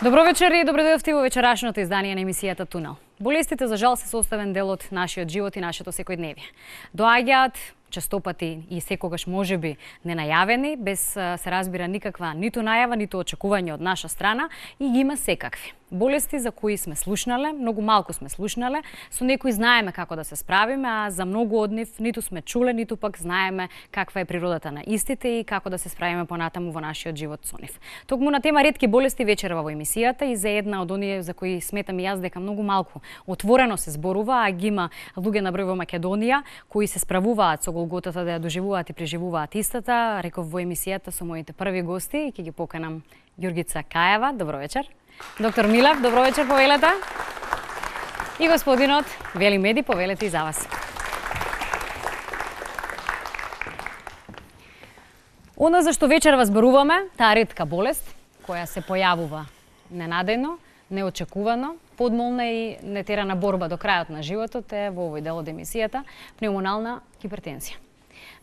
Добро вечер и добро дојдовте во вечерашното издание на емисијата Тунел. Болестите за жал се составен дел од нашиот живот и нашето секојдневие. Доаѓаат честопати и секогаш можеби ненајавени, без се разбира никаква ниту најава, ниту очекување од наша страна и ги има секакви. Болести за кои сме слушнале, многу малку сме слушнале, со некои знаеме како да се справиме, а за многу од нив ниту сме чуле, ниту пак знаеме каква е природата на истите и како да се справиме понатаму во нашиот живот со нив. Токму на тема ретки болести вечерва во емисијата и за една од оние за кои сметам и јас дека многу малку отворено се зборува, а ги има луѓе на број во Македонија кои се справуваат со голготата да ја доживуваат и преживуваат истата, реков во емисијата со моите први гости и ќе ги поканам Јургица Каева. Добро вечер. Доктор Милев, добро вечер, повелете. И господинот Вели Меди, повелете и за вас. Она за што вечерва зборуваме, таа ретка болест, која се појавува ненадејно, неочекувано, подмолна и нетерана борба до крајот на животот е во овој дел од емисијата пневмонална хипертензија.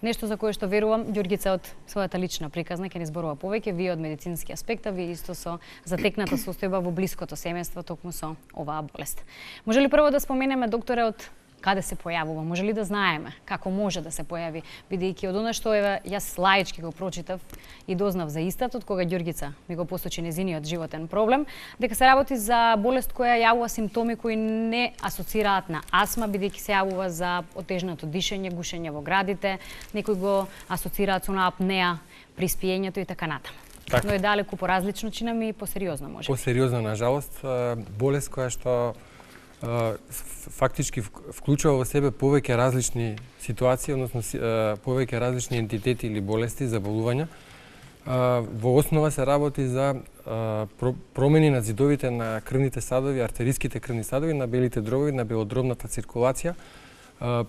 Нешто за кое што верувам Ѓургица од својата лична приказна ќе ни зборува повеќе, вие од медицински аспект, а вие исто со затекната состојба во блиското семејство токму со оваа болест. Може ли прво да споменеме, докторе, од каде се појавува? Може ли да знаеме како може да се појави, бидејќи од она што јас лаички го прочитав и дознав за истата, од кога Ѓургица ми го посочи незиниот животен проблем, дека се работи за болест која јавува симптоми кои не асоцираат на астма, бидејќи се јавува за отежнато дишење, гушење во градите, некои го асоцираат со апнеа при спиењето и така натаму. Но е далеку поразлично, чина ми посериозно може. Посериозно, на жалост, болест која што фактички вклучува во себе повеќе различни ситуации, односно повеќе различни ентитети или болести, заболувања. Во основа се работи за промени на зидовите на крвните садови, артериските крвни садови, на белите дробови, на белодробната циркулација,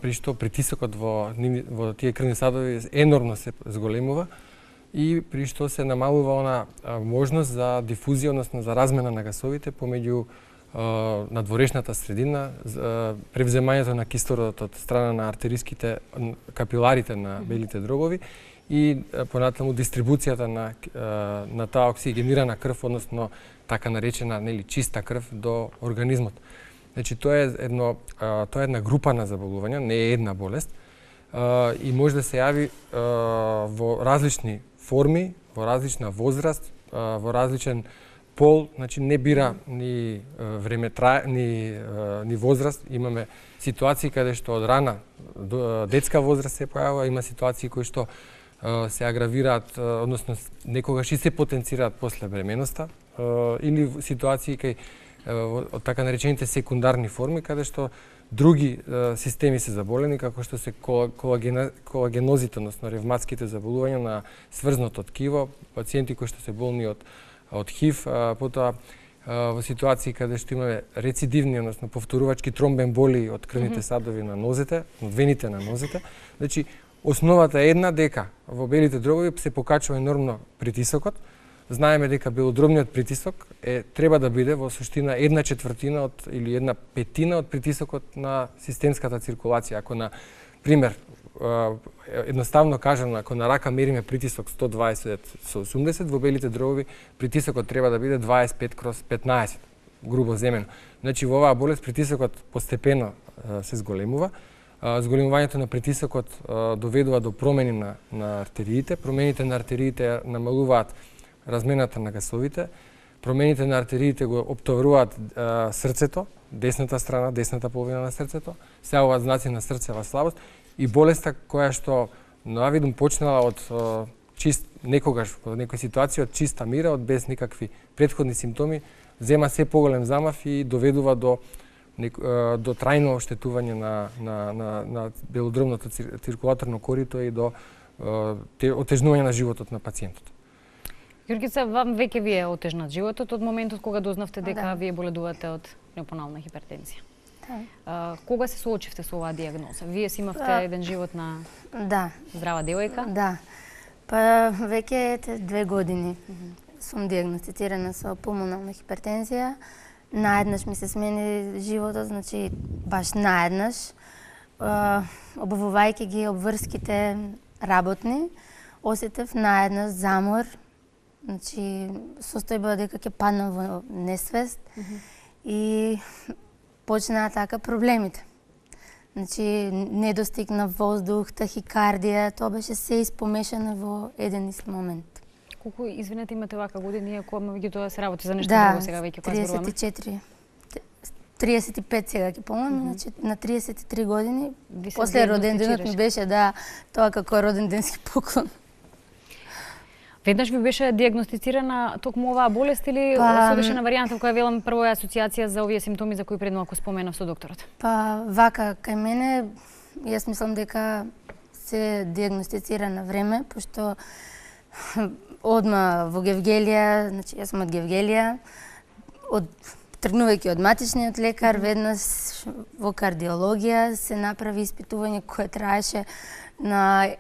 при што притисокот во тие крвни садови енормно се зголемува и при што се намалува она можност за дифузија, односно за размена на гасовите помеѓу надворешната средина, превземањето на кислородот од страна на артериските капиларите на белите дробови и понатаму дистрибуцијата на таа оксигенирана крв, односно така наречена чиста крв до организмот. Значи тоа е една група на заболувања, не е една болест и може да се јави во различни форми, во различна возраст, во различен пол, значи не бира ни време ни возраст. Имаме ситуации каде што од рана детска возраст се појавува, има ситуации кои што се агравираат, односно некогаш и се потенцираат после бременоста, или ситуации кај од така наречените секундарни форми, каде што други системи се заболени, како што се колагенозите, односно ревматските заболувања на сврзното ткиво, пациенти кои што се болни од ХИВ, потоа во ситуации каде што имаме рецидивни, односно повторувачки тромбемболии од крвните садови на нозете, од вените на нозете. Значи, основата е една, дека во белите дробови се покачува енормно притисокот. Знаеме дека белодробниот притисок треба да биде во суштина 1/4 или 1/5 од притисокот на системската циркулација. Ако на пример едноставно кажано, ако на рака мериме притисок 120/80, во белите дробови притисокот треба да биде 25/15, грубо земено. Значи во оваа болест притисокот постепено се зголемува. Зголемувањето на притисокот доведува до промени на артериите. Промените на артериите намалуваат размената на гасовите. Промените на артериите го оптоваруваат срцето, десната страна, десната половина на срцето, се јавуваат знаци на срцева слабост и болеста која што навидум почнала од некогаш во некој ситуација од чиста мира, од без никакви претходни симптоми, зема се поголем замав и доведува до трајно оштетување на белодробното циркулаторно корито и до отежнување на животот на пациентот. Ѓургица, вам веќе ви е отежнат животот од моментот кога дознавте дека вие боледувате од пневмонална хипертензија. Кога се соочивте со оваа диагноза? Вие си имавте еден живот на здрава девојка? Да. Па веќе 2 години сум диагностицирана со пулмонална хипертензија. Наеднаш ми се смени животот, значи баш наеднаш. Обувувајќи ги обврските работни, осетев наеднаш замор, значи состојба дека ќе падна во несвест и почнаа така проблемите. Значи недостиг на воздух, тахикардија, тоа беше се испомешано во еден ист момент. Колку, извинете, имате вака години, ако меѓутоа се работи за нешто Да, друго сега веќе кога зборуваме? 34. 35 сега ќе помнам, значи на 33 години, Ви се после роден денот ми диагностицираше. беше тоа како роден денски поклон. Веднаш ви беше диагностицирана токму оваа болест или Па, се беше на варијанта која велам прво е асоциација за овие симптоми за кои предно ако споменав со докторот? Па вака, кај мене, јас мислам дека се диагностицира на време, пошто одма во Гевгелија, значи јас сум од Гевгелија, тргнувајќи од матичниот лекар, веднаш во кардиологија се направи испитување кое траеше на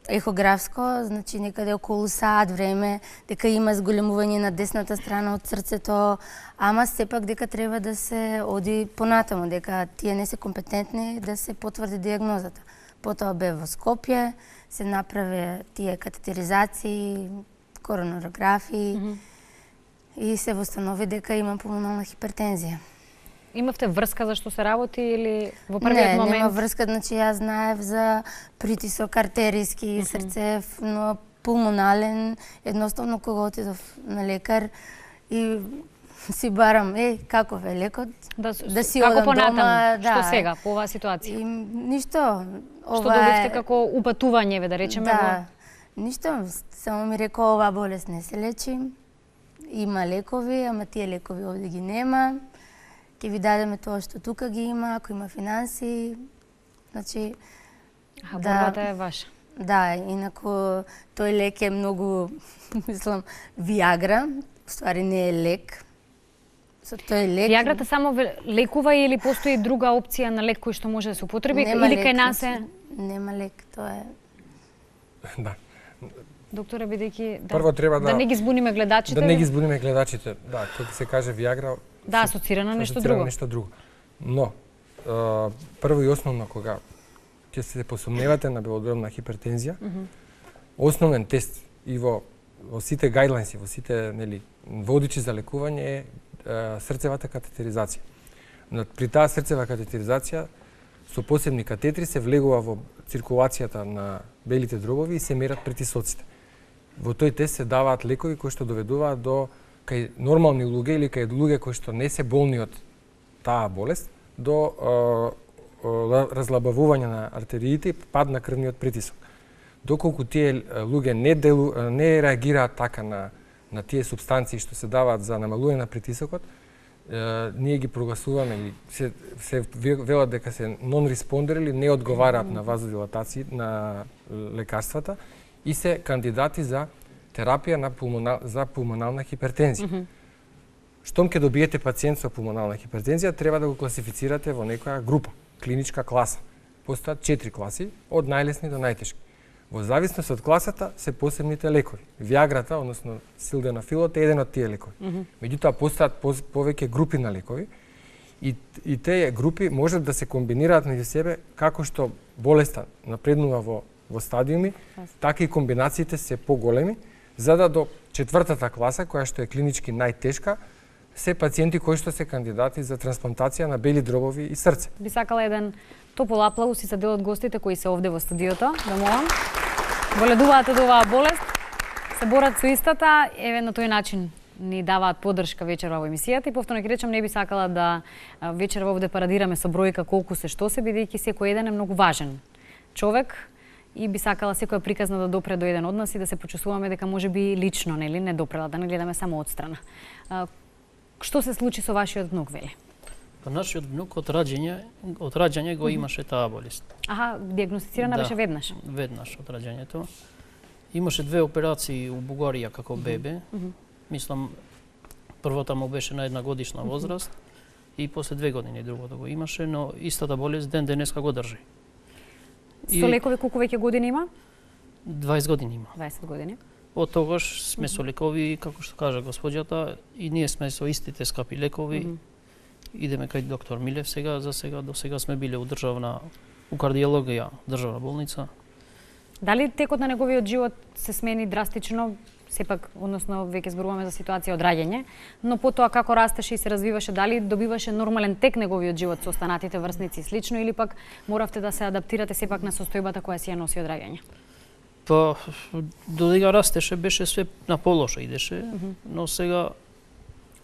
ехографско, значи некаде околу саат време, дека има зголемување на десната страна од срцето, ама сепак дека треба да се оди понатаму, дека тие не се компетентни да се потврди диагнозата. Потоа бе во Скопје, се направи тие катетеризации, коронарографии и се востанови дека имам пулмонална хипертензија. Имавте врска за што се работи или во првиот момент? Не, нема врска, значи јас знаев за притисок артериски, срцев, но пулмонален, едноставно кога отидов на лекар и си барам, каков е лекот, да си како одам понатаму? дома, Што сега по оваа ситуација? И ништо. Што добивте како упатување, да речеме, Да, ништо, само ми рекол оваа болест не се лечи, има лекови, ама тие лекови овде ги нема, ќе ви дадеме тоа што тука ги има, ако има финанси, значи... борбата е ваша. Да, инаку тој лек е многу, мислам, Виагра, ствари не е лек. Со тој лек... Виаграта само лекува или постои друга опција на лек кој што може да се употреби? Или кај нас е... Нема лек, тоа е... Да. Докторе, бидејќи Прво треба да не ги збуниме гледачите. Да не ги збуниме гледачите. Да, кога се каже Виагра, да, асоцирано нешто друго. Нешто друго. Но прво и основно кога ќе се посомневате на белодробна хипертензија, основен тест и во сите гајдлајнси, во сите водичи за лекување е срцевата катетеризација. Но при таа срцева катетеризација со посебни катетри се влегува во циркулацијата на белите дробови и се мерат притисоците. Во тој тест се даваат лекови кои што доведуваат до кај нормални луѓе или кај луѓе кои што не се болни од таа болест до разлабавување на артериите и пад на крвниот притисок. Доколку тие луѓе не реагираат така на тие супстанции што се даваат за намалување на притисокот, ние ги прогласуваме или се велат дека се нон-респондер или не одговараат на вазодилатација на лекарствата и се кандидати за терапија за пулмонална хипертензија. Штом ќе добиете пациент со пулмонална хипертензија, треба да го класифицирате во некоја група, клиничка класа. Постојат 4 класи, од најлесни до најтешки. Во зависност од класата се посебните лекови. Виаграта, односно силденафилот е еден од тие лекови. Меѓутоа постојат повеќе групи на лекови и тие групи можат да се комбинираат меѓу себе како што болеста напреднува во стадиуми, така и комбинациите се поголеми, за да до 4-та класа, која што е клинички најтешка, се пациенти кои што се кандидати за трансплантација на бели дробови и срце. Би сакала еден топол аплауз и за дел од гостите кои се овде во студиото, да молам. Боледуваат од оваа болест, се борат со истата, еве на тој начин ни даваат поддршка вечерва во емисијата и повторно ќе речам, не би сакала да вечерва овде парадираме со бројка колку се што се, бидејќи секој еден е многу важен човек и би сакала секоја приказна да допре до еден од нас и да се почувствуваме дека можеби лично, нели, не допрела, да не гледаме само одстрана. Што се случи со вашиот внук, Веле? Па нашиот внук од раѓање го имаше таа болест. Аха, диагностицирана беше веднаш? Веднаш од раѓањето. Имаше 2 операции у Бугарија како бебе. Мислам, првата му беше на 1 годишна возраст и после 2 години другото го имаше, но истата болест ден денеска го држи. Со лекови колку веќе години има? 20 години има. 20 години. Од тогаш сме со лекови, како што кажа господјата, и ние сме со истите скапи лекови. Идеме кај доктор Милев сега, до сега сме биле у кардиологија, државна болница. Дали текот на неговиот живот се смени драстично сепак, односно веќе зборуваме за ситуација од раѓање, но потоа како растеше и се развиваше, дали добиваше нормален тек неговиот живот со останатите врсници слично или пак моравте да се адаптирате сепак на состојбата која си ја носи од раѓање? Па, додека растеше, беше све на полошо идеше, но сега...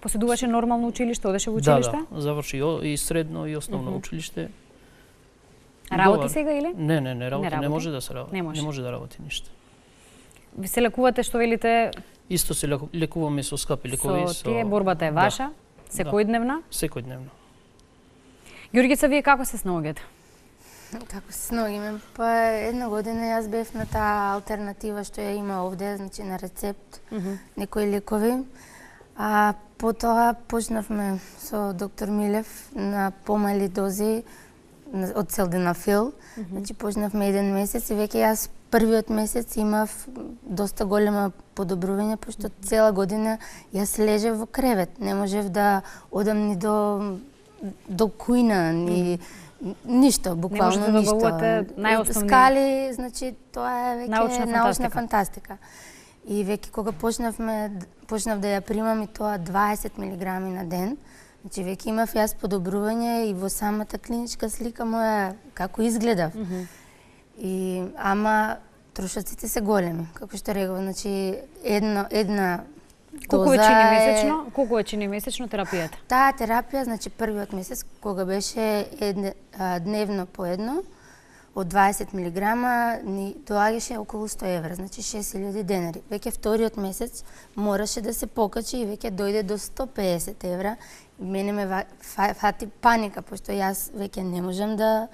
Поседуваше нормално училиште, одеше во училиште? Да, заврши и средно и основно училиште. Работи сега или? Не работи, не може да се работи. Не може да работи ништо. Ви се лекувате, што велите? Исто се лекуваме со скапи лекови. Со тие, борбата е ваша, секојдневна? Секојдневно. Јургица, вие како се снаоѓате? Како се снаоѓаме? Па една година јас бев на таа алтернатива што ја има овде, значи на рецепт, некои лекови. А потоа почнавме со доктор Милев на помали дози од селденафил. Значи почнавме 1 месец и веќе јас првиот месец имав доста голема подобрување, пошто цела година јас лежев во кревет. Не можев да одам ни до кујна, ни ништо, буквално да ништо. најосновни... Скали, значи тоа е веќе научна фантастика. фантастика. И веќе кога почнав да ја примам и тоа 20 милиграми на ден, значи веќе имав јас подобрување и во самата клиничка слика моја како изгледав. Ама трошоците се големи, како што реков, значи една Колку доза чини месечно? Колку чини месечно терапијата? Таа терапија, значи првиот месец кога беше дневно по едно, од 20 милиграма ни доаѓаше околу 100 евра, значи 6000 денари. Веќе вториот месец мораше да се покачи и веќе дојде до 150 евра. Мене ме фати паника, пошто јас веќе не можам да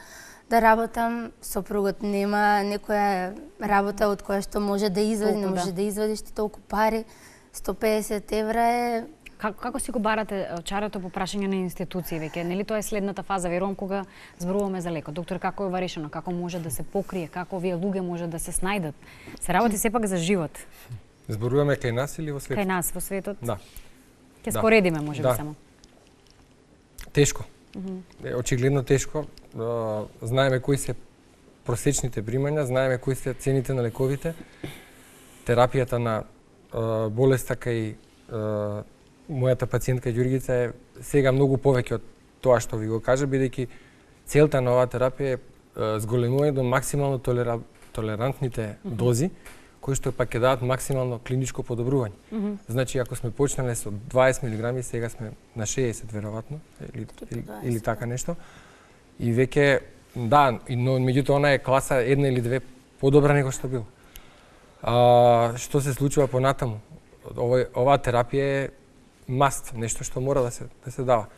работам, сопругот нема некоја работа од која што може да извади, не може да извадиш ти толку пари. 150 евра е... Како си го барате чарото по прашање на институции веќе? Нели тоа е следната фаза, верувам, кога зборуваме за лекот. Доктор, како е ова решено? Како може да се покрие? Како овие луѓе може да се снајдат? Се работи сепак за живот. Зборуваме кај нас или во светот? Кај нас, во светот? Да. Ќе споредиме, може би само. Тешко. Очигледно тешко. Знаеме кои се просечните примања, знаеме кои се цените на лековите. Терапијата на болеста кај мојата пациентка Ѓургица е сега многу повеќе од тоа што ви го кажа, бидејќи целта на оваа терапија е зголемување до максимално толерантните дози, кои што пак ќе дадат максимално клиничко подобрување. Значи, ако сме почнале со 20 милиграми, сега сме на 60 веројатно, или така нешто. И веќе, да, но меѓутоа она е класа 1 или 2 подобра него што било. Што се случува понатаму? Оваа терапија е маст, нешто што мора да се дава.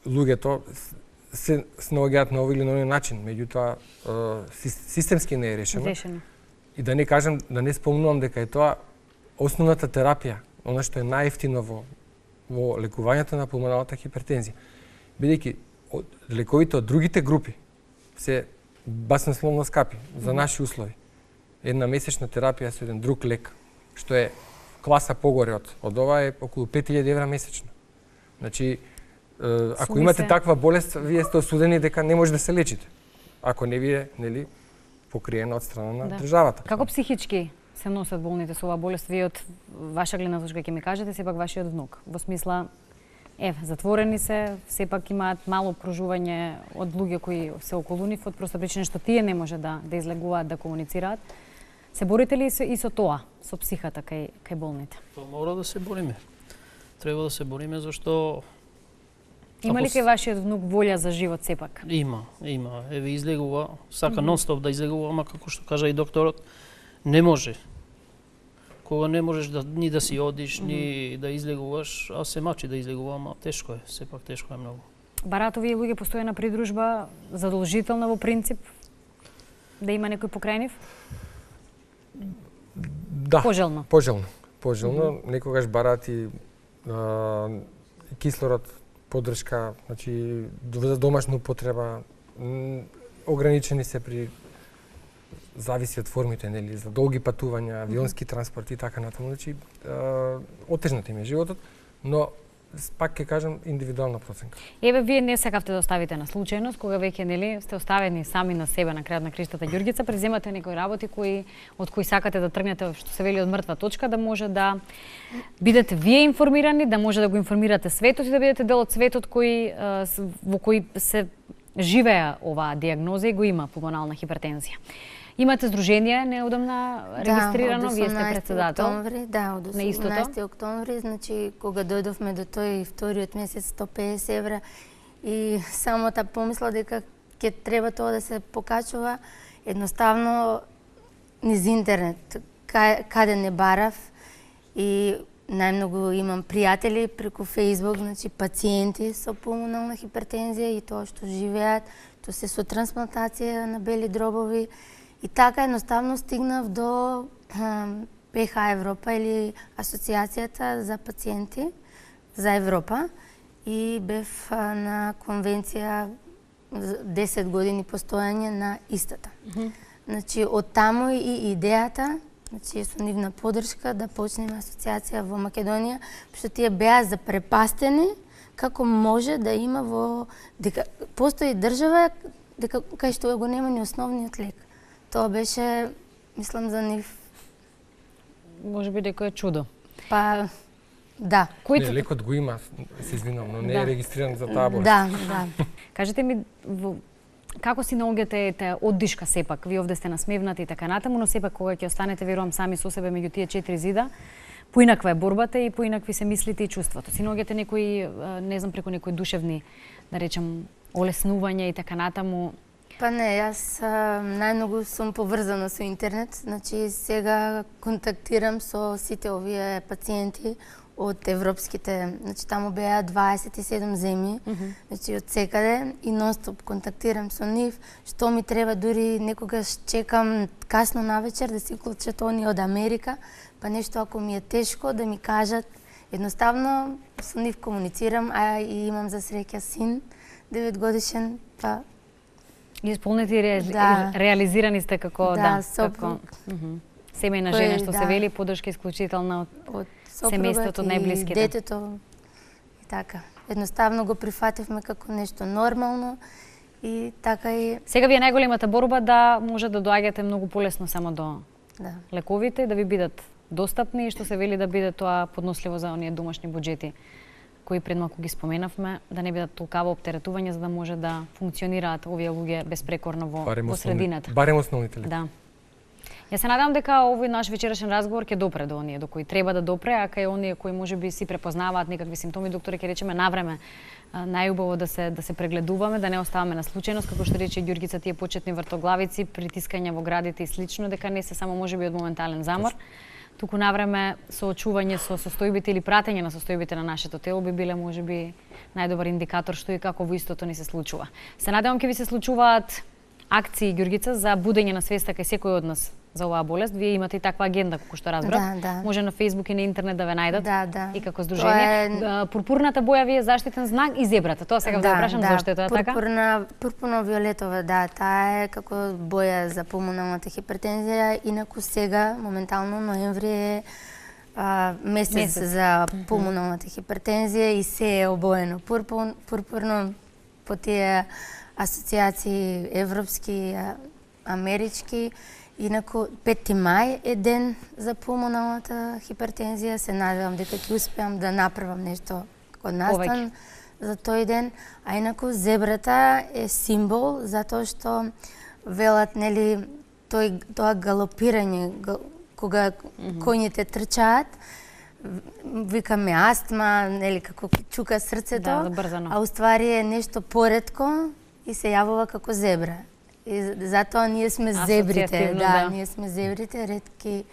Луѓето се снаоѓаат на овој или на оној начин, меѓутоа системски не е решено. И да не кажам, да не спомнувам дека е тоа основната терапија, она што е најевтино во лекувањето на пулмоналната хипертензија. Бидејќи лековите од другите групи се баснословно скапи за наши услови. Една месечна терапија со еден друг лек, што е класа погоре од ова, е околу 5000 евра месечно. Значи, ако имате таква болест, вие сте осудени дека не може да се лечите. Ако не ви е, нели, покриена од страна на државата. Како психички се носат болните со оваа болест? Вие од ваша гледна точка ќе ми кажете, сепак вашиот внук. Во смисла, затворени се, сепак имаат мало окружување од луѓе кои се околу нив, од проста причина што тие не може да излегуваат, да комуницираат. Се борите ли и со тоа, со психата кај болните? Тоа мора да се бориме. Треба да се бориме зашто... Има ли кај вашиот внук волја за живот сепак? Има. Еве излегува, сака нонстоп да излегува, ама како што кажа и докторот, не може. Кога не можеш ни да си одиш, ни да излегуваш, а се мачи да излегува, ама тешко е, сепак тешко е многу. Бараат овие луѓе постојана придружба, задолжителна во принцип, да има некој покрај нив? Да, пожелно. Некогаш бараат и кислород, поддршка, значи за домашна употреба, ограничени се при зависи од формите, нели, за долги патувања, авионски транспорт и така натаму, значи отежнат им е животот, но пак ќе кажам индивидуална проценка. Еве, вие не сакавте да оставите на случајност, кога веќе нели сте оставени сами на себе на крајот на криштата, Ѓурѓица, преземате некои работи од кои сакате да тргнете, што се вели, од мртва точка, да може да бидете вие информирани, да може да го информирате светот и да бидете дел од светот во кој се живее оваа диагноза и го има пулмонална хипертензија. Имате здружение неодамна регистрирано, вие сте председател. Од 18 октомври, значи кога дојдовме до тој вториот месец 150 евра и само та помисла дека ќе треба тоа да се покачува, едноставно низ интернет, каде не барав и најмногу имам пријатели преку Facebook, значи пациенти со пулмонална хипертензија и тоа што живеат, тоа се со трансплантација на бели дробови. И така едноставно стигнав до ПХ Европа или Асоциацијата за пациенти за Европа и бев на конвенција 10 години постојање на истата. Значи од таму и идејата, значи со нивна поддршка да почнеме асоциација во Македонија, што тие беа запрепастени како може да има дека постои држава кај што го нема ни основниот лек. Тоа беше, мислам, за нив... Може би дека е чудо. Па, да. Не, лекот го има, се извинам, но не е регистриран за таа болест. Да. Кажете ми, како си наоѓате оддишка сепак? Вие овде сте насмевнати и така натаму, но сепак кога ќе останете, верувам, сами со себе меѓу тие 4 зида, поинаква е борбата и поинакви се мислите и чувството. Си наоѓате некои, не знам, преку некои душевни, да речем, олеснувања и така натаму? Па не, јас најмногу сум поврзана со интернет, значи сега контактирам со сите овие пациенти од европските, значи таму беа 27 земји, значи од секаде и нонстоп контактирам со нив, што ми треба, дури некогаш чекам касно навечер да си клучат они од Америка, па нешто ако ми е тешко да ми кажат, едноставно со нив комуницирам, а и имам за среќа син, 9 годишен, па исполнети и реализирани сте како како семејна жена, што се вели, поддршка исклучителна од семејството, најблиските. Детето и така. Едноставно го прифативме како нешто нормално и така и... Сега ви е најголемата борба да може да доаѓате многу полесно само до лековите, да ви бидат достапни и што се вели да биде тоа подносливо за оние домашни буџети кои пред малку ги споменавме, да не бидат толкава оптеретување за да може да функционираат овие луѓе безпрекорно во средината. Барем основните ли? Да. Јас се надам дека овој наш вечерашен разговор ќе допре до оние до кои треба да допре, а кај оние кои можеби си препознаваат некакви симптоми, докторе, ќе речеме навреме најубаво да се прегледуваме, да не оставаме на случајност, како што рече Ѓурѓица, тие почетни вртоглавици, притискања во градите и слично, дека не се само можеби од моментален замор. Туку навреме соочување со состојбите или пратење на состојбите на нашето тело би биле можеби најдобар индикатор што и како во истото ни се случува. Се надевам ќе ви се случуваат акции, Ѓурѓица, за будење на свеста кај секој од нас за оваа болест. Вие имате и таква агенда, како што разбрав. Да. Може на Facebook и на интернет да ве најдат. Да. И како здружение. Пурпурната боја ви е заштитен знак и зебрата. Тоа сега да прашам зошто е тоа така? Пурпурно-виолетова, да, таа е како боја за пулмоналната хипертензија. Инаку сега, моментално, ноември е месец за пулмоналната хипертензија и се е обоено пурпурно по тие асоциации европски, амерички. Инаку 5 мај е ден за пулмоналната хипертензија. Се надевам дека ќе успеам да направам нешто како настан за тој ден. А инаку зебрата е символ затоа што велат, нели, тоа галопирање кога коњите трчаат, викаме астма, нели, како чука срцето, а уствари е нешто поретко и се јавува како зебра. И затоа ние сме зебрите, ние сме зебрите, ретки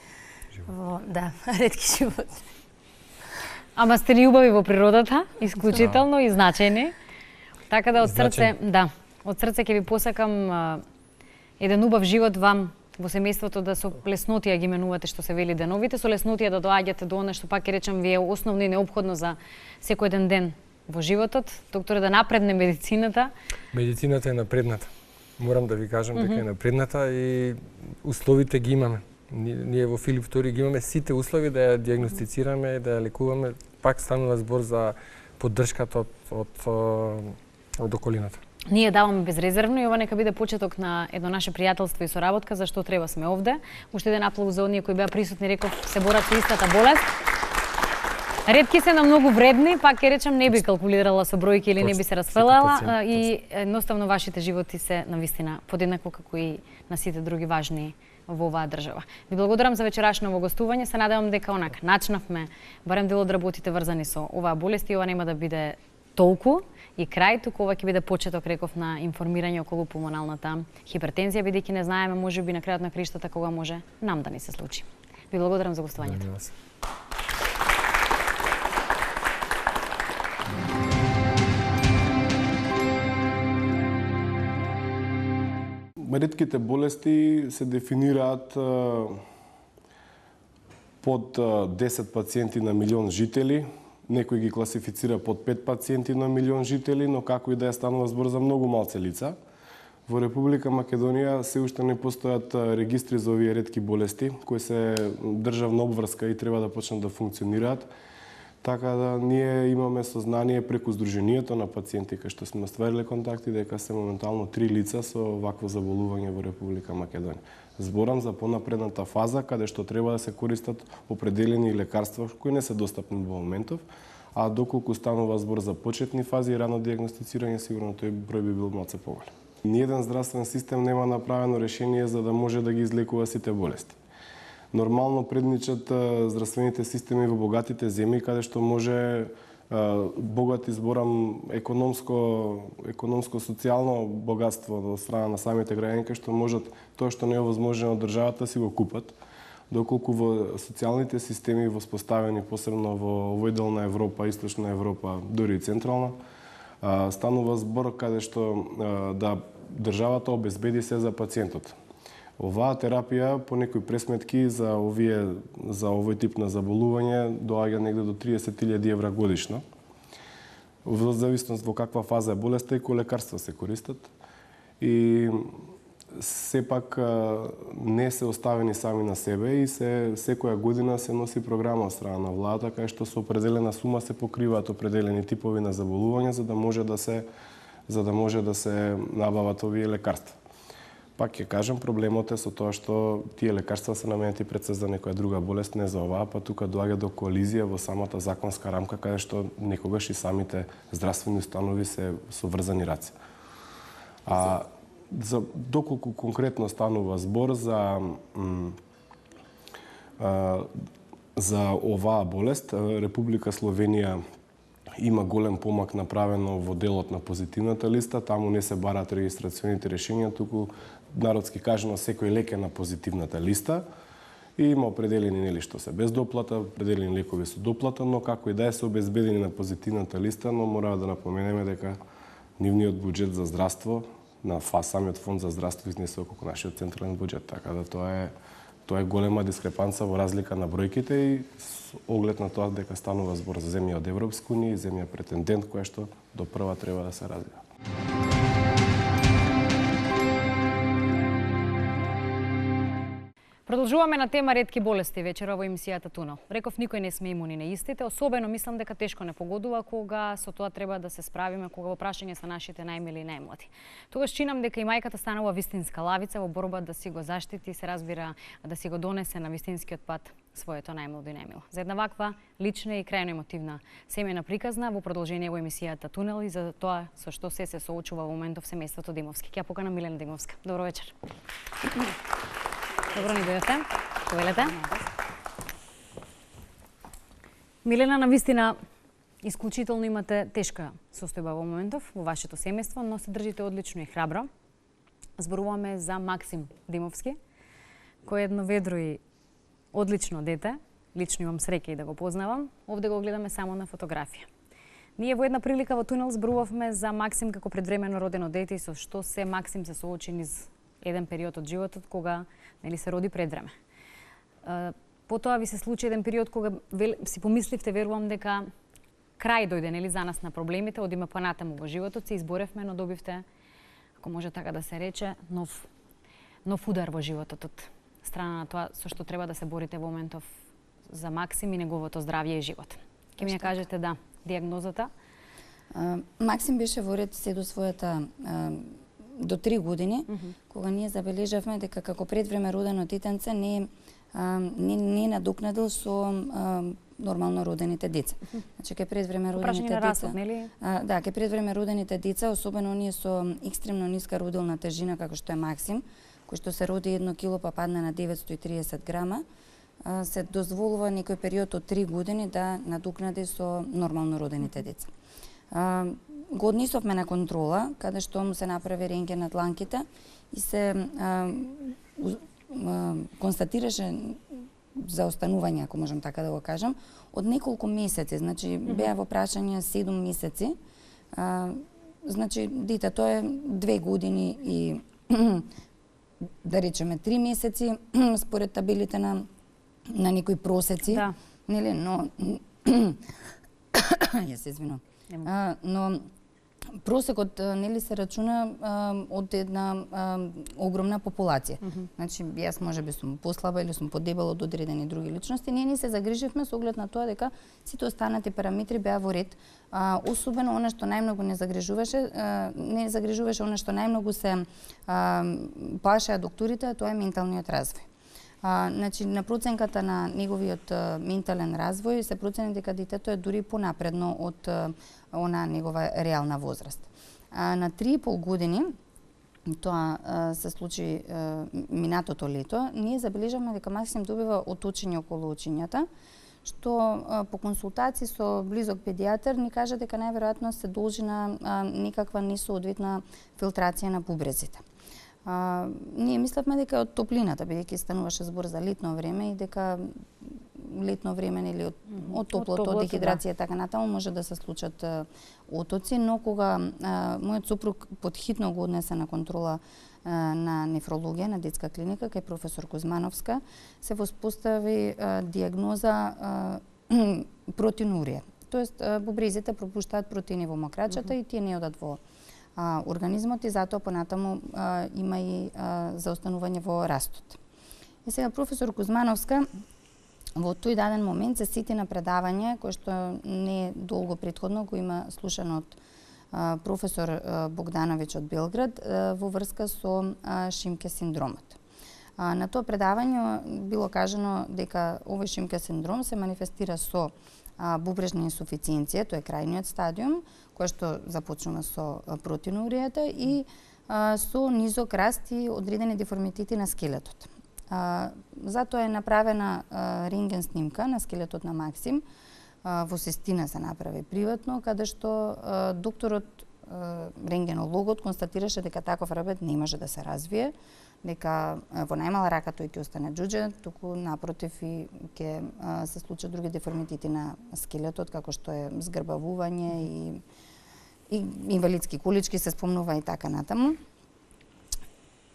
животни. Ама сте ли убави во природата, исклучително и значајни. Така да од срце ќе ви посакам еден убав живот вам во семејството, да со леснотија ги менувате, што се вели, деновите, со леснотија да доаѓате до она што пак ќе речам ви е основно и неопходно за секој еден ден во животот. Докторе, да напредне медицината. Медицината е напредната. Морам да ви кажам дека е напредната и условите ги имаме. Ние во Филип II ги имаме сите услови да ја диагностицираме, да ја лекуваме. Пак станува збор за поддршката од околината. Ние даваме безрезервно и ова нека биде почеток на едно наше пријателство и соработка, зашто треба сме овде. Уште еден аплауз за оние кои беа присутни, реков, се борат со истата болест. Ретки се, но многу вредни, пак ќе речам, не би калкулирала со бројки или не би се расфрлала и едноставно вашите животи се навистина подеднакво како и на сите други важни во оваа држава. Ви благодарам за вечерашното гостување, се надевам дека онака начнавме барем дел од работите врзани со оваа болест и ова нема да биде толку и крај, туку ова ќе биде почеток, реков, на информирање околу пулмоналната хипертензија, бидејќи не знаеме можеби на крајот на криштата кога може нам да ни се случи. Ви благодарам за гостувањето. Ретките болести се дефинираат под 10 пациенти на милион жители, некој ги класифицира под 5 пациенти на милион жители, но како и да е станува збор за многу малце лица. Во Република Македонија се уште не постојат регистри за овие ретки болести, кои се државна обврска и треба да почнат да функционираат. Така да ние имаме сознание преку Сдруженијето на пациенти кај што сме оствариле контакти дека се моментално 3 лица со вакво заболување во Република Македонија. Зборам за понапредната фаза каде што треба да се користат определени лекарства кои не се достапни во моментов, а доколку станува збор за почетни фази и рано диагностицирање, сигурно тој број би бил малце поголем. Ниеден здравствен систем нема направено решение за да може да ги излекува сите болести. Нормално предничат здравствените системи во богатите земји, каде што може богати, зборам, економско-социјално богатство од страна на самите граѓани, кај што можат тоа што не е овозможено од државата си го купат, доколку во социјалните системи воспоставени, посебно во овој дел на Европа, Источна Европа, дури и Централна, станува збор каде што да државата обезбеди се за пациентот. Оваа терапија по некои пресметки за овој тип на заболување доаѓа негде до 30.000 евра годишно. Во зависност во каква фаза е болеста и кои лекарства се користат. И сепак не се оставени сами на себе и секоја година се носи програма од страна на владата кај што со определена сума се покриваат определени типови на заболувања за да може да се набават овие лекарства. Пак ќе кажам, проблемот е со тоа што тие лекарства се наменети пред се за некоја друга болест, не за оваа, па тука доаѓа до коализија во самата законска рамка, каде што некогаш и самите здравствени установи се со врзани раце. Доколку конкретно станува збор за оваа болест, Република Словенија има голем помак направено во делот на позитивната листа, таму не се бараат регистрационите решенија, туку народски кажано секој лек е на позитивната листа и има определени што се без доплата, определени лекови со доплата, но како и да се обезбедени на позитивната листа, но мора да напоменеме дека нивниот буџет за здравство на самиот фонд за здравство изнесе колку нашиот централен буџет, така да тоа е голема дискрепанца во разлика на бројките и с оглед на тоа дека станува збор за земја од Европска унија и земја претендент која што до прва треба да се развива. Продолжуваме на тема ретки болести вечера во емисијата Тунел. Реков, никој не сме имуни на истите, особено мислам дека тешко не погодува кога со тоа треба да се справиме, кога во прашање се нашите најмили и најмлади. Тогаш чинам дека и мајката станува вистинска лавица во борба да си го заштити, се разбира, да си го донесе на вистинскиот пат своето најмладо и најмило. За една ваква лична и крајно емотивна семејна приказна во продолжение во емисијата Тунел и за тоа со што се соочува во моментов семејството Димовски. Ќе ја поканам Милена Димовска. Добро вечер. Добро ни дојдовте. Повелете. Милена, навистина, исклучително имате тешка состојба во моментов во вашето семејство, но се држите одлично и храбро. Зборуваме за Максим Димовски, кој е едно ведро и одлично дете. Лично имам среќа и да го познавам. Овде го гледаме само на фотографија. Ние во една прилика во Тунел зборувавме за Максим како предвремено родено дете и со што се Максим се соочи низ еден период од животот кога се роди пред време. Потоа ви се случи еден период кога си помисливте, верувам дека крај дојде за нас на проблемите, одиме понатаму во животот, се изборевме, но добивте, ако може така да се рече, нов удар во животот од страна на тоа со што треба да се борите во моментов за Максим и неговото здравје и живот. Ке ми ја кажете дијагнозата Максим беше во ред се до својата до 3 години, кога ние забележавме дека како предвреме родено детенце не надокнадил со нормално родените деца. Значи кај предвреме родените на расод, деца, нели? да, кај предвреме родените деца, особено оние со екстремно ниска родилна тежина како што е Максим, кој што се роди 1 кило па падна на 930 грама, се дозволува некој период од 3 години да надокнади со нормално родените деца. Го однесовме на контрола, каде што му се направи рентген на дланките и се констатираше заостанување, ако можам така да го кажам, од неколку месеци, значи беа во прашање 7 месеци. Значи детето е 2 години и да речеме 3 месеци според табелите на некои просеци, Да. нели, но ја се извинувам. Но просекот нели се рачуна од една огромна популација. Значи јас можеби сум послаба или сум подебела од одредени други личности. Ние не се загриживме со оглед на тоа дека сите останати параметри беа во ред. Особено она што најмногу не загрижуваше она што најмногу се плашеа докторите, тоа е менталниот развој. Значи, на проценката на неговиот ментален развој се процени дека детето е дури понапредно од она негова реална возраст. На 3,5 години, тоа се случи минатото лето, ние забележавме дека Максим добива оточење околу очињата, што по консултации со близок педијатар ни кажа дека најверојатно се должи на некаква несоодветна филтрација на бубрезите. Ние мислевме дека од топлината, бидејќи стануваше збор за летно време и дека летно време нели од топлото, од дехидрација и така натаму може да се случат отоци, но кога мојот сопруг подхитно го однесе на контрола на нефрологија на детска клиника кај професор Кузмановска, се воспостави диагноза протеинурија. Тоест бубрезите пропуштаат протеини во мокрачата и тие не одат во организмот и затоа понатаму има и заостанување во растот. И сега професор Кузмановска во тој даден момент се сети на предавање кое што не долго претходно го има слушано од професор Богдановиќ од Белград во врска со Шимке синдромот. На тоа предавање било кажано дека овој Шимке синдром се манифестира со бубрежна инсуфициенција, тоа е крајниот стадиум, кој што започнува со протеинуријата и со низок раст и одредени деформитети на скелетот. Затоа е направена рентген снимка на скелетот на Максим, во Сестина се направи приватно, каде што докторот, рентгенологот, констатираше дека таков рабет не може да се развие, дека во најмала рака тој ќе остане џуџе, туку напротив и ќе се случат други деформитети на скелетот, како што е згрбавување и инвалидски колички се спомнува и така натаму.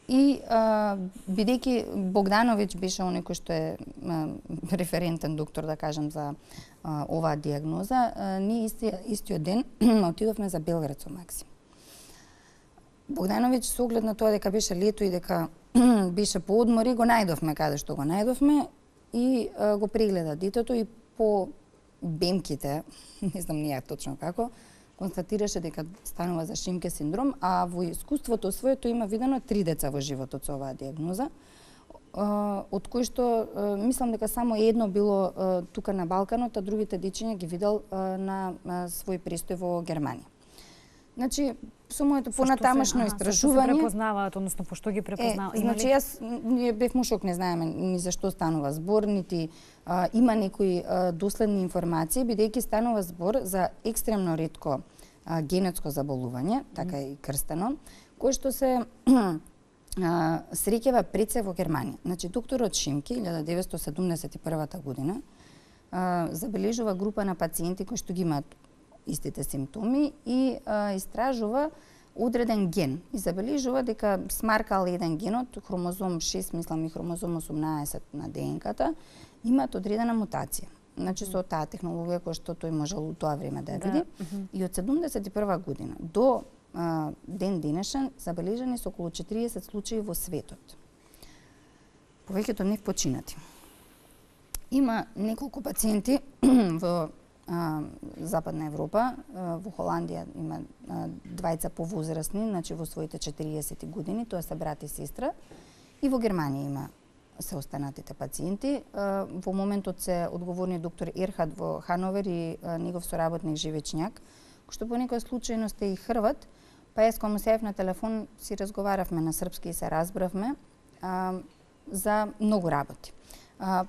И бидејќи Богдановиќ беше оној кој што е референтен доктор, да кажем, за оваа диагноза, ние истиот ден отидовме за Белград со Максим. Богдановиќ со оглед на тоа дека беше лето и дека беше по одмори, го најдовме каде што го најдовме и го прегледа детето и по бемките, не знам ние точно како, констатираше дека станува за Шимке синдром, а во искуството своето има видено 3 деца во животот со оваа диагноза, од кои што мислам дека само едно било тука на Балканот, а другите дечиња ги видел на свој престој во Германија. Значи, со моето понатамошно истражување... Се препознаваат, односно, пошто ги препознаваат? Значи, ние бевме шок, не знаеме ни за што станува збор, нити има некои доследни информации, бидејќи станува збор за екстремно ретко генетско заболување, така и крстено, кое што се среќава пред се во Германија. Значи, докторот Шимки, 1971 година, забележува група на пациенти кои што ги имаат истите симптоми и истражува одреден ген и забележува дека смаркал еден ген од хромозом 6, мислам и хромозом 18 на ДНК-та, имаат одредена мутација. Значи со таа технологија која што тој можел у тоа време да ја види. И од 71 година до ден денешен забележани се околу 40 случаи во светот. Повеќето нив починати. Има неколку пациенти во Западна Европа. Во Холандија има двајца повозрасни, значи во своите 40 години, тоа се брат и сестра. И во Германија има се останатите пациенти. Во моментот се одговорни доктор Ерхат во Хановер и негов соработник Живечњак, кој што по некоја случајност е и Хрват, па јас кога му се јавив на телефон си разговаравме на српски и се разбравме за многу работи.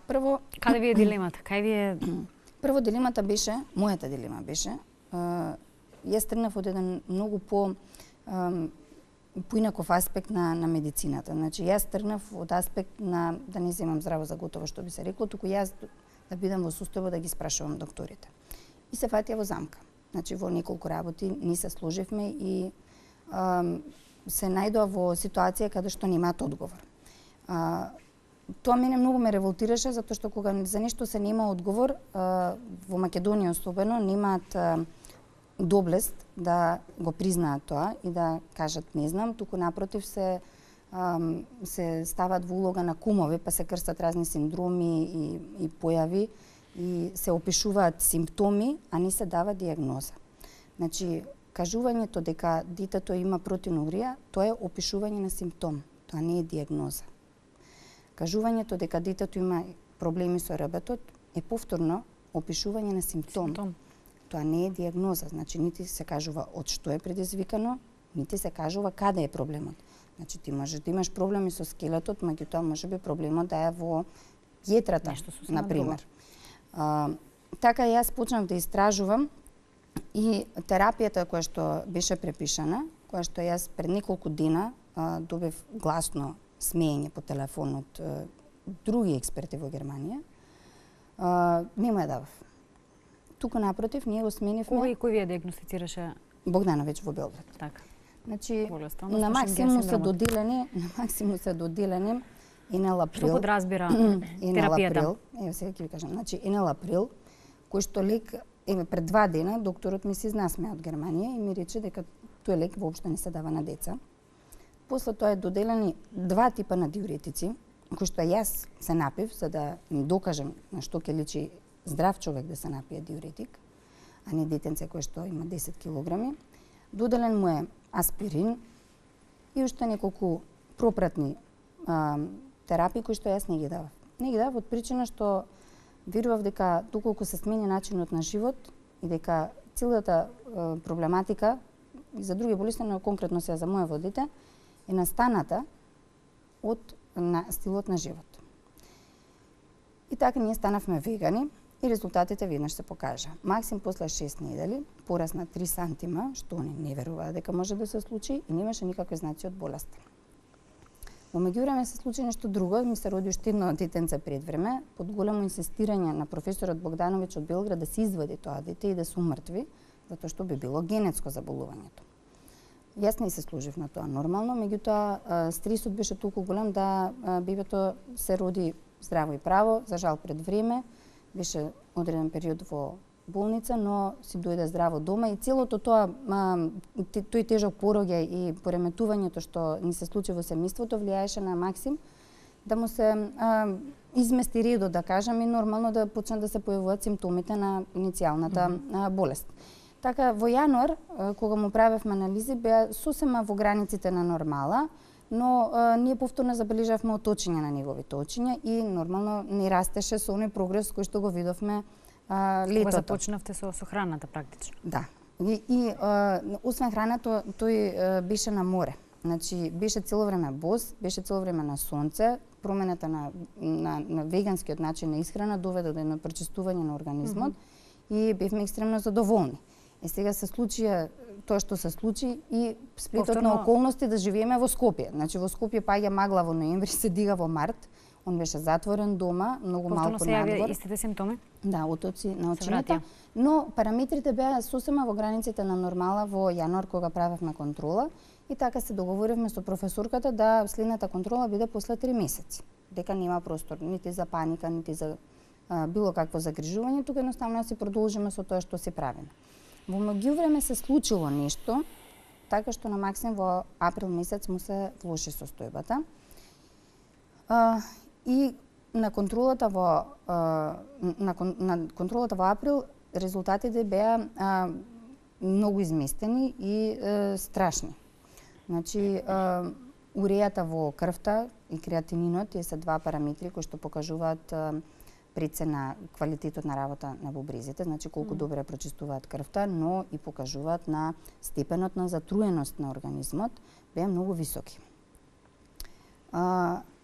Прво, каде ви е дилемата? Кај ви е? Прво дилемата беше, мојата дилема беше, јас тргнав од еден многу поинаков аспект на медицината. Значи, јас тргнав од аспект на да не земам здраво за готово, што би се рекло, туку јас да бидам во состојба да ги спрашувам докторите. И се фатија во замка. Значи, во неколку работи ни се сложивме и се најдоа во ситуација каде што немаат одговор. Тоа мене многу ме револтираше, затоа што кога за нешто се нема одговор, во Македонија особено, немаат доблест да го признаат тоа и да кажат не знам, туку напротив се стават во улога на кумови, па се крстат разни синдроми и појави и се опишуваат симптоми, а не се дава диагноза. Значи, кажувањето дека детето има протеинурија, тоа е опишување на симптом, тоа не е диагноза. Кажувањето дека детето има проблеми со ребетот е повторно опишување на симптом. Тоа не е диагноза, значи нити се кажува од што е предизвикано, нити се кажува каде е проблемот. Значи ти можеш да имаш проблеми со скелетот, меѓутоа можеби проблемот да е во јетрата, например. Така јас почнав да истражувам и терапијата која што беше препишана, која што јас пред неколку дена добив гласно смеење по телефон од други експерти во Германија, не му ја давав. Туку напротив, ние го сменивме... Кој ви ја диагностицираше? Богдановиќ во Белград. Така. Значи, на максимум се доделени Енел Април. Што подразбира терапијата? Ево сега ќе ви кажам. Значи, Енел Април, кој што лек, пред 2 дена, докторот ми се изнасмеа од Германија и ми рече дека тој лек воопшто не се дава на деца. После тоа е доделени 2 типа на диуретици, кои што јас се напив, за да им докажам на што ќе личи здрав човек да се напие диуретик, а не детенце кој што има 10 килограми. Доделен му е аспирин и уште неколку пропратни терапии кои што јас не ги давав. Не ги давав од причина што верував дека доколку се смени начинот на живот и дека целата проблематика и за други болести, но конкретно сега за моје дете, е настаната од стилот на живот. И така ние станавме вегани и резултатите веднаш се покажа. Максим после 6 недели порасна 3 сантима, што не веруваа дека може да се случи и немаше никакви знаци од болест. Во меѓувреме се случи нешто друго, ми се роди уште едно детенце пред време, под големо инсистирање на професорот Богдановиќ од Белград да се извади тоа дете и да се умртви, затоа што би било генетско заболувањето. Јас не се служив на тоа нормално, меѓутоа стресот беше толку голем да бебето се роди здраво и право, за жал пред време, беше одреден период во болница, но си дојде здраво дома и целото тоа, тој тежок пороѓај и пореметувањето што ни се случи во семејството влијаеше на Максим да му се измести редот, да кажам, и нормално да почнат да се појавуваат симптомите на иницијалната болест. Така, во јануар, кога му правевме анализи, беа сосема во границите на нормала, но ние повторно забележавме оточење на неговите очиња и нормално не растеше со оној прогрес кој што го видовме летото. Кога започнавте со храната практично? Да. И освен храната, тој беше на море. Значи, беше цело време бос, беше цело време на сонце, промената на веганскиот начин на исхрана доведе до едно пречистување на организмот и бевме екстремно задоволни. Сега се случи тоа што се случи и сплетот на околности да живееме во Скопје. Значи во Скопје паѓа магла во ноември, се дига во март. Он беше затворен дома, многу малку надвор. Повторно се јавија истите симптоми? Да, отоци на очињата. Но параметрите беа сосема во границите на нормала во јануар кога правевме контрола и така се договоривме со професорката да следната контрола биде после 3 месеци. Дека нема простор нити за паника, нити за било какво загрижување, тука едноставно да си продолжиме со тоа што си правиме. Во меѓувреме се случило нешто, така што на Максим во април месец му се влоши состојбата. И на контролата во април резултатите беа многу изместени и страшни. Значи, урејата во крвта и креатининот се два параметри кои што покажуваат прецена квалитетот на работа на бубрезите, значи колку добре прочистуваат крвта, но и покажуваат на степенот на затруеност на организмот, беа многу високи.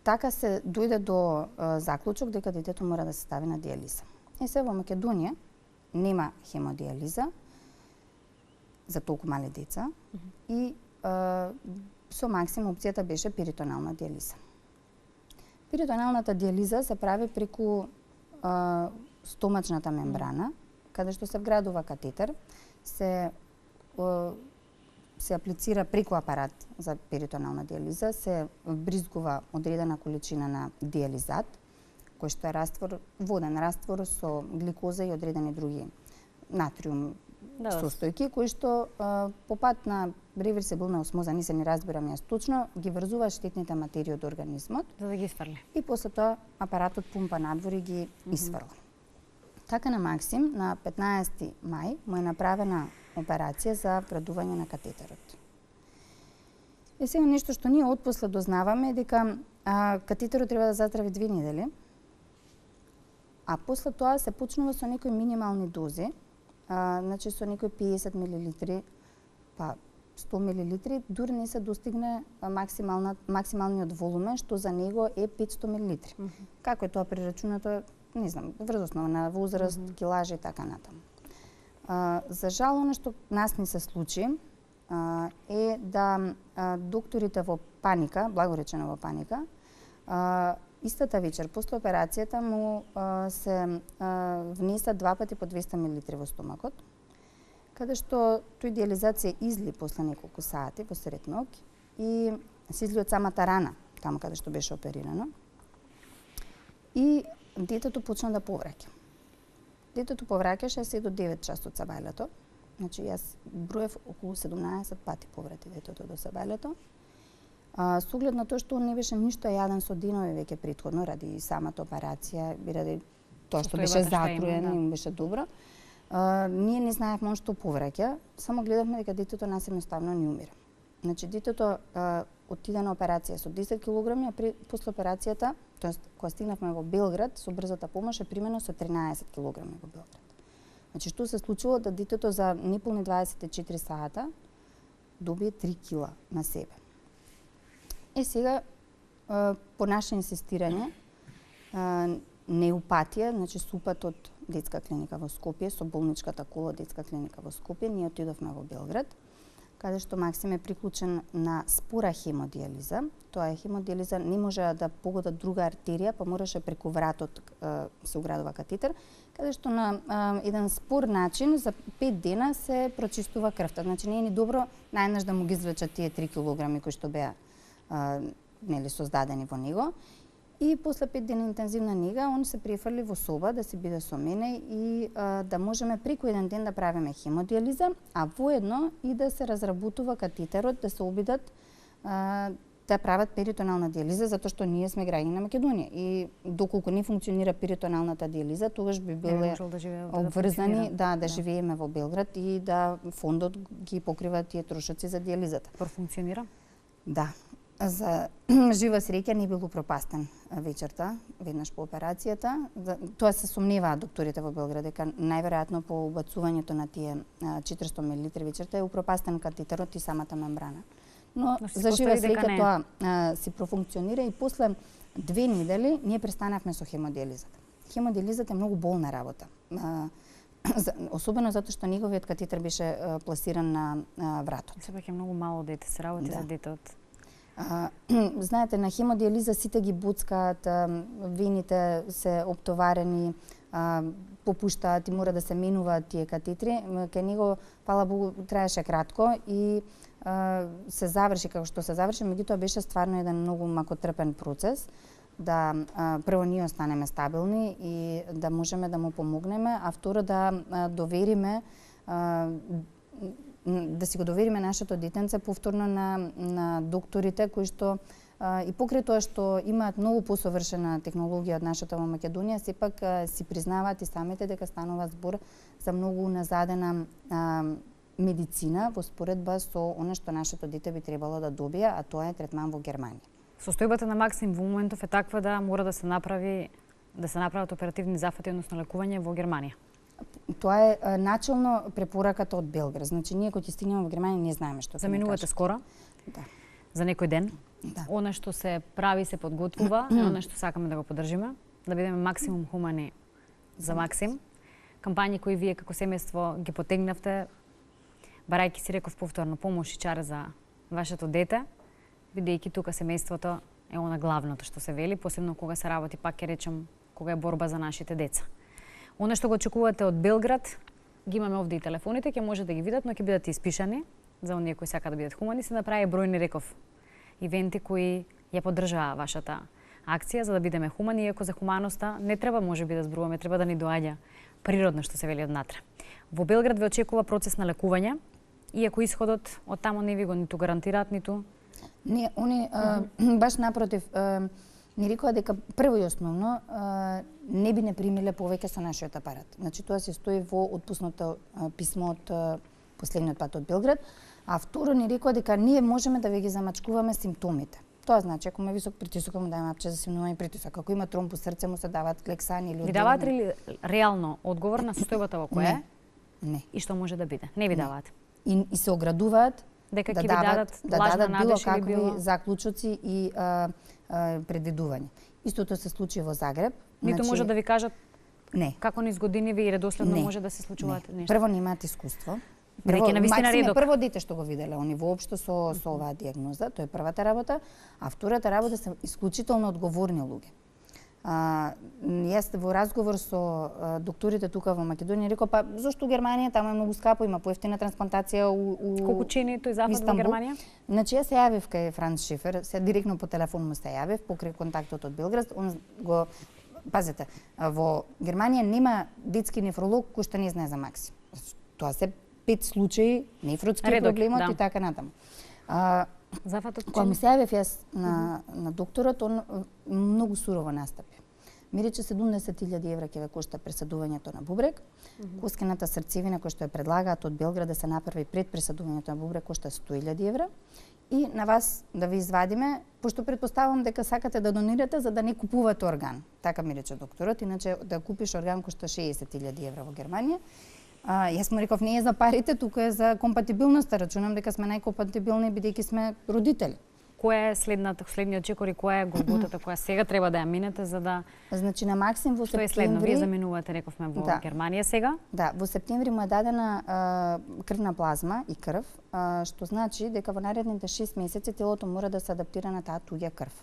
Така се дојде до заклучок дека детето мора да се стави на диализа. Се во Македонија нема хемодиализа за толку мали деца и со максимум опцијата беше перитонална диализа. Перитоналната диализа се прави преку стомачната мембрана, каде што се вградува катетер, се аплицира преку апарат за перитонална диализа, се вбризгува одредена количина на диализат, кој што е раствор, воден раствор со гликоза и одредени други натриум состојки, кои што по пат на реверсибилна осмоза, не се ни разбирам јас точно, ги врзува штетните материи од организмот. За да ги сврли. И после тоа апаратот пумпа надвор и ги исфрла. Така на Максим, на 15 мај, му е направена операција за вградување на катетерот. И сега нешто што ние отпосле дознаваме е дека катетерот треба да затрави 2 недели, а после тоа се почнува со некои минимални дози, значи со некои 50 мл, па 100 мл, дури не се достигне максималниот волумен, што за него е 500 мл. Како е тоа прерачунато, не знам, врз основа на возраст, килажа и така натаму. За жал, оно што нас не се случи е да докторите во паника, благоречено во паника, истата вечер после операцијата му се внеса 2 пати по 200 мл во стомакот, каде што тој диализат се изли после неколку сати во сред ног и се изли од самата рана, таму каде што беше оперирано. И детето почна да повраќа. Детето повраќаше се до 9 часот сабајлето. Значи јас броев околу 17 пати поврати детето до сабајлето. Со оглед на тоа што он не беше ништо јаден со денови веќе претходно ради самата операција и ради тоа што беше затруен и беше добро. Ние не знаевме он што повраќа, само гледавме дека детето нас едноставно не умира. Значи детето отиде на операција со 10 килограми, а после операцијата, тоест кога стигнавме во Белград, со брзата помош е примено со 13 килограми во Белград. Значи што се случило да детето за неполни 24 сата добие 3 кила на себе. И сега по наше инсистирање, неопатија, значи супат од детска клиника во Скопје со болничката кола детска клиника во Скопје, ние отидовме во Белград, каде што Максим е приклучен на спора хемодиализа. Тоа е хемодиализа, не може да погода друга артерија, па мораше преку вратот се уградува катетер, каде што на еден спор начин за 5 дена се прочистува крвта. Значи не е ни добро најнаш да му ги извлечат тие 3 килограми кои што беа создадени во него. И после 5 дена интензивна нега, он се префрли во соба да си биде со мене и да можеме преку еден ден да правиме хемодиализа, а воедно и да се разработува катетерот, да се обидат да прават перитонална диализа, затоа што ние сме граѓани на Македонија. И доколку не функционира перитоналната диализа, тогаш би биле обврзани да живееме во Белград и да фондот ги покрива тие трошоци за диализата. Профункционира? Да. За жива среќа не бил упропастен вечерта, веднаш по операцијата. Тоа се сомневаат докторите во Белград, дека најверојатно по убацувањето на тие 400 мл вечерта е упропастен катетерот и самата мембрана. Но за жива среќа тоа си профункционира и после 2 недели ние престанавме со хемодиализата. Хемодиализата е многу болна работа. Особено затоа што неговиот катетер беше пласиран на вратот. Сепак е многу мало дете, се работи за детот. Знаете, на хемодиализа сите ги буцкаат, вените се оптоварени, попуштаат и мора да се менуваат тие катетри. Кај него, фала Богу, траеше кратко и се заврши како што се заврши, меѓутоа беше стварно еден многу макотрпен процес да прво ние останеме стабилни и да можеме да му помогнеме, а второ да довериме да си го довериме нашето детенце повторно на докторите кои што И покрај тоа што имаат многу посовршена технологија од нашата во Македонија, сепак си признаваат и самите дека станува збор за многу назадена медицина во споредба со она што нашето дете би требало да добие, а тоа е третман во Германија. Состојбата на Максим во моментов е таква да мора да се направат оперативни зафати, односно лекување во Германија. Тоа е начелно препораката од Белград. Значи ние кога ќе стигнеме во Германија не знаеме што ќе Заминувате скоро? Да. За некој ден? Да. Она што се прави, се подготвува, е она што сакаме да го поддржиме, да бидеме максимум хумани за Максим. Кампањи кои вие како семејство ги потегнавте, барајќи си реков повторно помош и чаре за вашето дете, бидејќи тука семејството е она главното што се вели, посебно кога се работи, пак ќе речем, кога е борба за нашите деца. Она што го очекувате од Белград, ги имаме овде и телефоните, ќе може да ги видат, но ќе бидат испишани за оние кои сакаат да бидат хумани. Се направи бројни, реков, ивенти кои ја поддржаа вашата акција за да бидеме хумани, иако за хуманоста не треба можеби да зборуваме, треба да ни доаѓа природно што се вели однатре. Во Белград ве очекува процес на лекување, иако исходот од таму не ви го ниту гарантираат, ниту Не, они баш напротив ни рекоа дека прво и основно не би не примиле повеќе со нашиот апарат. Значи тоа се стои во отпуснато писмо од последниот пат од Белград, а второ ни рекоа дека ние можеме да ви ги замачкуваме симптомите. Тоа значи ако има висок притисок, му даваме апче за снемување притисок. Ако има тромб во срце, му се даваат клексани или ви даваат ли реално одговор на состојбата во која е? Не. И што може да биде? Не ви даваат. И се оградуваат Дека да ќе ви дадат да лажна дадат било надеж или какви било заклучоци и предвидување. Истото се случи во Загреб. ниту може да ви кажат Не. како низ години ви редоследно Не. може да се случуваат Не. нешта. Прво немаат искуство. Бидејќи навистина Максим е редок. прво дете што го виделе они воопшто со оваа дијагноза, тоа е првата работа, а втората работа се исклучително одговорни луѓе. Јас во разговор со докторите тука во Македонија реков, па зошто у Германија таму е многу скапо, има поевтина трансплантација у Колку чини тој зафат во Истанбул. Германија? Значи јас се јавив кај Франц Шифер, се директно по телефон му се јавив покрај контактот од Белград, он го пазете, во Германија нема детски нефролог кој што не знае за Максим. Тоа се 5 случаи нефротски Редок, проблемот да. и така натаму. Зафатот Кога ми чини? се јавив јас на докторот, он многу сурово настапи. Ми рече 70.000 евра ќе ве кошта пресадувањето на бубрек. Коскената срцевина која што ја предлагаат од Белград да се направи пред пресадувањето на бубрек кошта 100.000 евра. И на вас да ви извадиме, пошто предпоставам дека сакате да донирате за да не купувате орган. Така ми рече докторот, иначе да купиш орган кошта 60.000 евра во Германија. Јас му реков не е за парите, тука е за компатибилноста. Рачунам дека сме најкомпатибилни бидејќи сме родители. Која е следниот чекор и која е голготата која сега треба да ја минете за да Значи на Максим во што е следно? Вие септември, заминувате, рековме, во Да. Германија сега. да, во септември му е дадена крвна плазма и крв, што значи дека во наредните 6 месеци телото мора да се адаптира на таа туѓа крв.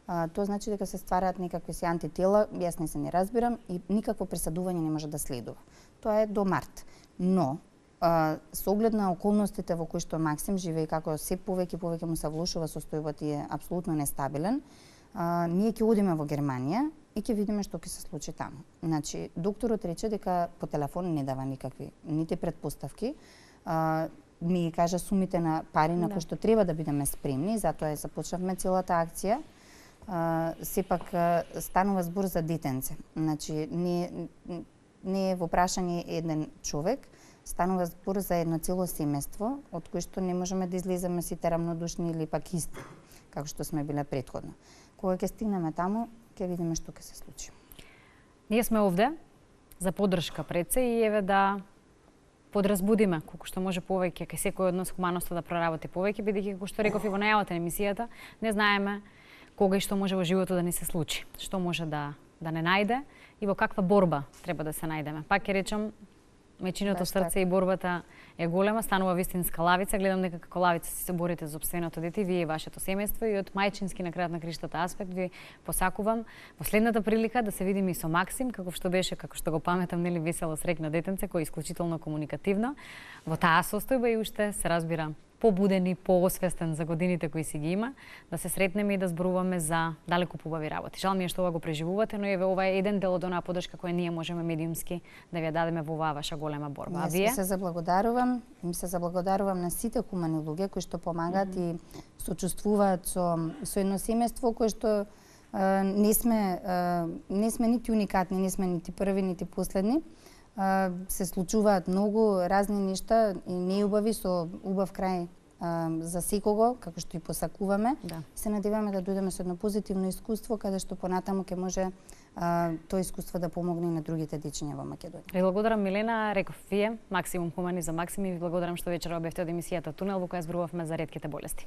Тоа значи дека се ствараат некакви си антитела, јас не се не разбирам и никакво пресадување не може да следува. Тоа е до март. Но со оглед на околностите во кои што Максим живее, како се повеќе му се влошува состојбата и е апсолутно нестабилен, ние ќе одиме во Германија и ќе видиме што ќе се случи таму. Значи, докторот рече дека по телефон не дава никакви нити предпоставки, ми ги кажа сумите на пари на кои што треба да бидеме спремни, затоа започнавме целата акција. Сепак станува збор за детенце. Значи, не е во прашање еден човек, станува збор за едно цело семејство, од кој што не можеме да излеземе сите рамнодушни или пак исти, како што сме биле претходно. Кога ќе стигнеме таму, ќе видиме што ќе се случи. Ние сме овде за поддршка пред се и еве да подразбудиме колку што може повеќе кај секој од нас хуманоста да проработи повеќе, бидејќи како што реков и во најавата на емисијата, не знаеме кога и што може во животот да ни се случи, што може да не најде и во каква борба треба да се најдеме. Пак ќе речам, мечиното срце и борбата е голема, станува вистинска лавица. Гледам дека како лавица си се борите за опственото дете, вие и вашето семејство, и од мајчински на крајот на криштата аспект ви посакувам во следната прилика да се видиме и со Максим, како што беше, како што го паметам, нели, весело срекна детенце кој е исклучително комуникативно во таа состојба и уште се разбира побудени, поосвестен за годините кои си ги има, да се сретнеме и да зборуваме за далеку побави работи. Жал ми е што ова го преживувате, но еве ова е еден дел од онаа поддршка која ние можеме медиумски да ви ја дадеме во оваа ваша голема борба. А вие? се заблагодарувам на сите хумани луѓе кои што помагаат и сочувствуваат со едно семејство кое што не сме нити уникатни, не сме нити први, нити последни. Се случуваат многу разни нешта и неубави со убав крај за секого, како што и посакуваме. Да. Се надеваме да дојдеме со едно позитивно искуство, каде што понатаму ќе може тоа искуство да помогне и на другите дечиња во Македонија. Ви благодарам, Милена. Реков вие, Максимум Хумани за Максими. Ви благодарам што вечера бевте од емисијата Тунел, во која зборувавме за ретките болести.